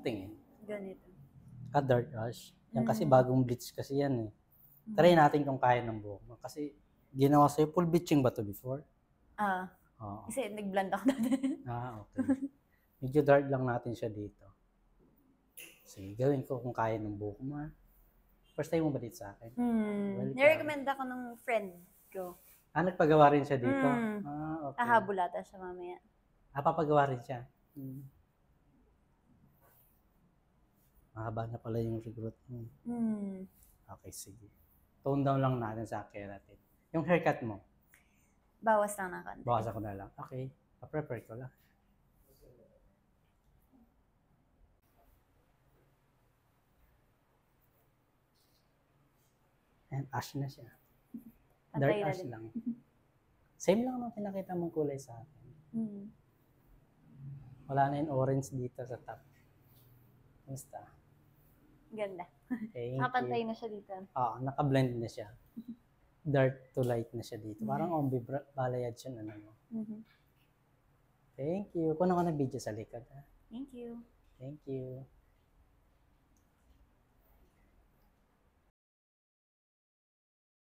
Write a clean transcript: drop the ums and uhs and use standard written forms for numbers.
Tingin. Ganito. Dark ash. Yan kasi bagong bleach kasi yan eh. Try natin kung kaya ng buhok mo. Kasi ginawa sa'yo, full bleaching ba to before? Oo. Kasi nag-blend ako dati. Okay. Medyo dark lang natin siya dito. Sige, gawin ko kung kaya ng buhok mo. First time mo ba dito sa akin? Welcome. Nirecommend ako ng friend ko. Nagpagawa rin siya dito? Okay. Hahabol ata siya mamaya. Papagawa rin siya? Mahaba na pala yung regrowth mo. Okay, sige. Tone down lang natin sa keratin. Yung haircut mo? Bawas lang na konti. Bawas ako na lang. Okay. Pa-prepare ko lang. And ash na siya. Dark ash lang. Same lang nung pinakita mong kulay sa akin. Wala na yung orange dito sa top. Basta. Ganda. Thank Nakapantay you. na siya dito. Naka-blend na siya. Dark to light na siya dito. Parang ombre balayage siya na ano. Mhm. Thank you. Kuno ka na video sa likod. Thank you. Thank you.